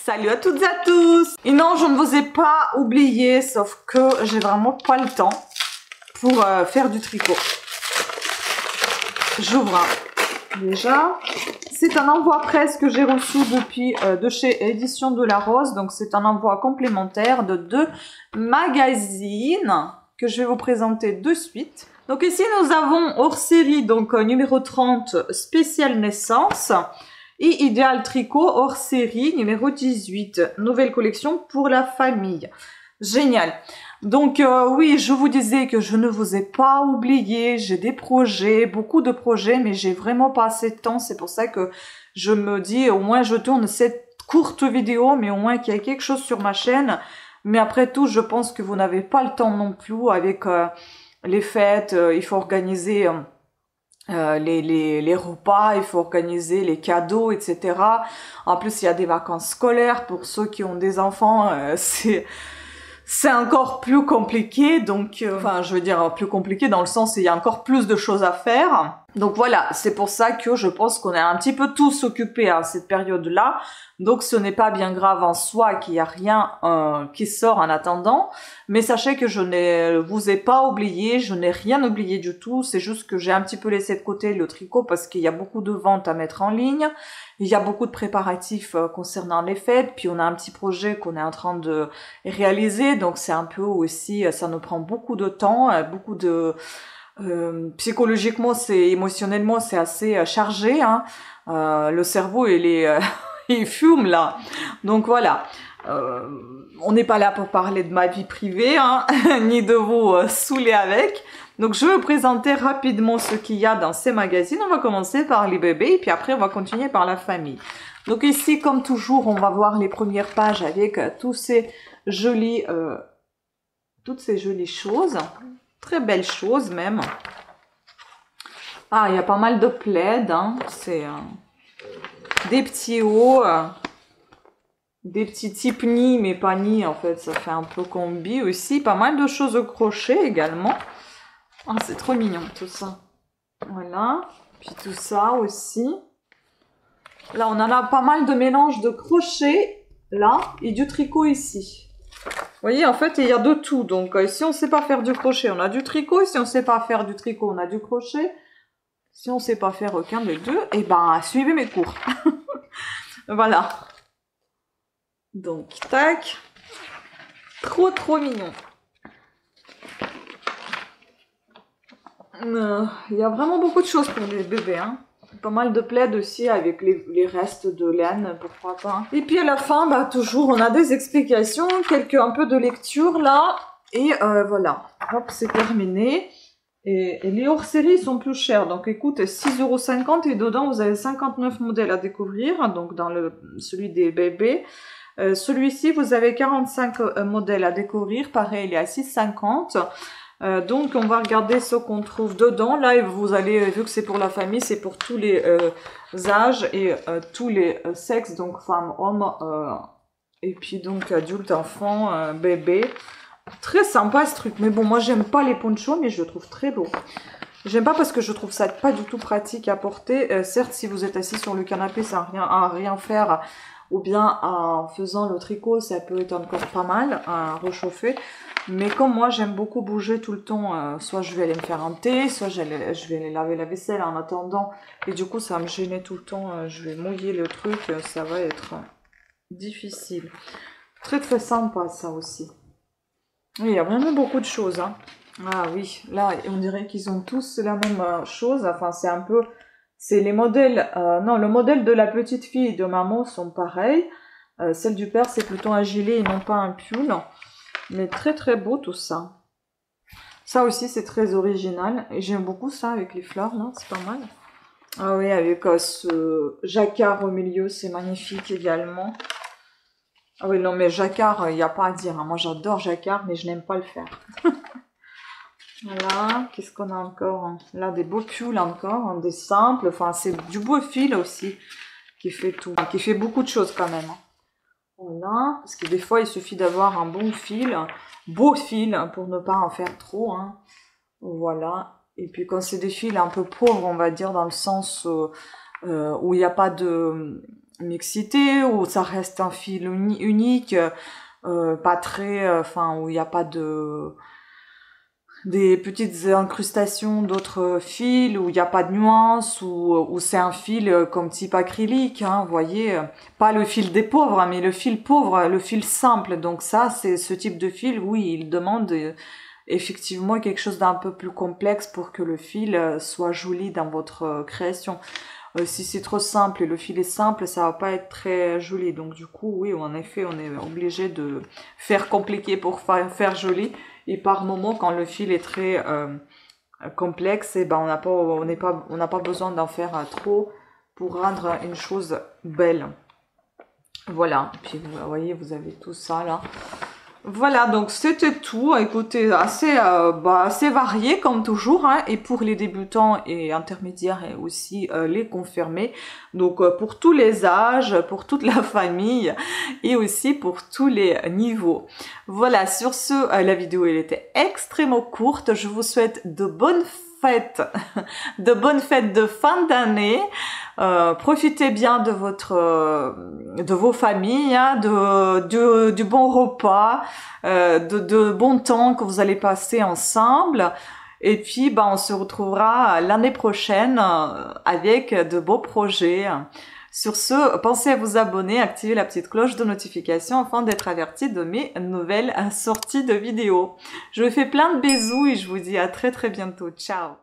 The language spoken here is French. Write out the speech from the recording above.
Salut à toutes et à tous. Et non, je ne vous ai pas oublié, sauf que j'ai vraiment pas le temps pour faire du tricot. J'ouvre déjà. C'est un envoi presse que j'ai reçu depuis de chez Édition de la Rose. Donc c'est un envoi complémentaire de 2 magazines que je vais vous présenter de suite. Donc ici nous avons hors série, donc numéro 30, spécial naissance. Et Idéal Tricot hors série numéro 18, nouvelle collection pour la famille. Génial. Donc oui, je vous disais que je ne vous ai pas oublié, j'ai des projets, beaucoup de projets, mais j'ai vraiment pas assez de temps. C'est pour ça que je me dis, au moins je tourne cette courte vidéo, mais au moins qu'il y ait quelque chose sur ma chaîne. Mais après tout, je pense que vous n'avez pas le temps non plus avec les fêtes, il faut organiser... les repas, il faut organiser les cadeaux, etc. En plus, il y a des vacances scolaires pour ceux qui ont des enfants, c'est encore plus compliqué. Donc, enfin, je veux dire plus compliqué dans le sens où il y a encore plus de choses à faire. Donc voilà, c'est pour ça que je pense qu'on est un petit peu tous occupés à cette période-là. Donc ce n'est pas bien grave en soi qu'il n'y a rien qui sort en attendant. Mais sachez que je ne vous ai pas oublié, je n'ai rien oublié du tout. C'est juste que j'ai un petit peu laissé de côté le tricot parce qu'il y a beaucoup de ventes à mettre en ligne. Il y a beaucoup de préparatifs concernant les fêtes. Puis on a un petit projet qu'on est en train de réaliser. Donc c'est un peu aussi, ça nous prend beaucoup de temps, beaucoup de... psychologiquement, émotionnellement, c'est assez chargé. Hein. Le cerveau, il est... il fume là. Donc voilà. On n'est pas là pour parler de ma vie privée, hein, ni de vous saouler avec. Donc je vais vous présenter rapidement ce qu'il y a dans ces magazines. On va commencer par les bébés et puis après on va continuer par la famille. Donc ici, comme toujours, on va voir les premières pages avec toutes ces jolies choses. Très belles choses même. Ah, il y a pas mal de plaids. Hein. C'est... des petits hauts, des petits types nids, mais pas nids en fait, ça fait un peu combi aussi. Pas mal de choses au crochet également. Ah, c'est trop mignon tout ça. Voilà, puis tout ça aussi. Là, on en a pas mal de mélange de crochet, là, et du tricot ici. Vous voyez, en fait, il y a de tout. Donc, si on ne sait pas faire du crochet, on a du tricot. Si on ne sait pas faire du tricot, on a du crochet. Si on ne sait pas faire aucun des deux, eh ben, suivez mes cours. Voilà. Donc, tac. Trop, trop mignon. Il y a vraiment beaucoup de choses pour les bébés. Hein. Pas mal de plaids aussi avec les restes de laine, pourquoi pas. Et puis à la fin, bah, toujours, on a des explications, un peu de lecture là. Et voilà. Hop, c'est terminé. Et les hors-séries sont plus chers, donc écoute, 6,50 € et dedans vous avez 59 modèles à découvrir, donc dans celui des bébés. Celui-ci, vous avez 45 modèles à découvrir, pareil, il est à 6,50 €. Donc on va regarder ce qu'on trouve dedans. Là, vous allez, vu que c'est pour la famille, c'est pour tous les âges et tous les sexes, donc femmes, hommes, et puis donc adultes, enfants, bébés. Très sympa ce truc, mais bon, moi j'aime pas les ponchos, mais je le trouve très beau. J'aime pas parce que je trouve ça pas du tout pratique à porter. Certes, si vous êtes assis sur le canapé, ça à rien faire, ou bien en faisant le tricot, ça peut être encore pas mal à réchauffer. Mais comme moi, j'aime beaucoup bouger tout le temps, soit je vais aller me faire un thé, soit je vais aller laver la vaisselle en attendant. Et du coup, ça va me gêner tout le temps, je vais mouiller le truc, ça va être difficile. Très très sympa ça aussi. Oui, il y a vraiment beaucoup de choses. Hein. Ah oui, là, on dirait qu'ils ont tous la même chose. Enfin, c'est un peu... C'est les modèles... non, le modèle de la petite fille et de maman sont pareils. Celle du père, c'est plutôt un gilet et non pas un pull. Mais très très beau tout ça. Ça aussi, c'est très original. Et j'aime beaucoup ça avec les fleurs, là. C'est pas mal. Ah oui, avec ce jacquard au milieu, c'est magnifique également. Ah oui, non, mais jacquard, il n'y a pas à dire. Hein. Moi, j'adore jacquard, mais je n'aime pas le faire. Voilà. Qu'est-ce qu'on a encore? Hein. Là, des beaux pulls encore, hein, des simples. Enfin, c'est du beau fil aussi qui fait tout. Qui fait beaucoup de choses quand même. Hein. Voilà. Parce que des fois, il suffit d'avoir un bon fil. Beau fil, pour ne pas en faire trop. Hein. Voilà. Et puis, quand c'est des fils un peu pauvres, on va dire, dans le sens où il n'y a pas de... mixité, où ça reste un fil unique, pas très, enfin, où il n'y a pas des petites incrustations d'autres fils, où il n'y a pas de nuances, où c'est un fil comme type acrylique, hein, vous voyez, pas le fil des pauvres, hein, mais le fil pauvre, le fil simple. Donc ça, c'est ce type de fil, oui, il demande effectivement quelque chose d'un peu plus complexe pour que le fil soit joli dans votre création. Si c'est trop simple et le fil est simple, ça va pas être très joli. Donc du coup, oui, en effet, on est obligé de faire compliqué pour faire joli. Et par moment, quand le fil est très complexe, et ben on n'a pas besoin d'en faire trop pour rendre une chose belle. Voilà. Et puis vous voyez, vous avez tout ça là. Voilà, donc c'était tout. Écoutez, assez varié comme toujours, hein, et pour les débutants et intermédiaires et aussi les confirmés. Donc pour tous les âges, pour toute la famille et aussi pour tous les niveaux. Voilà, sur ce, la vidéo elle était extrêmement courte. Je vous souhaite de bonnes fêtes, de bonnes fêtes de fin d'année. Profitez bien de vos familles, hein, du bon repas, de bon temps que vous allez passer ensemble. Et puis, on se retrouvera l'année prochaine avec de beaux projets. Sur ce, pensez à vous abonner, activer la petite cloche de notification afin d'être averti de mes nouvelles sorties de vidéos. Je vous fais plein de bisous et je vous dis à très très bientôt. Ciao!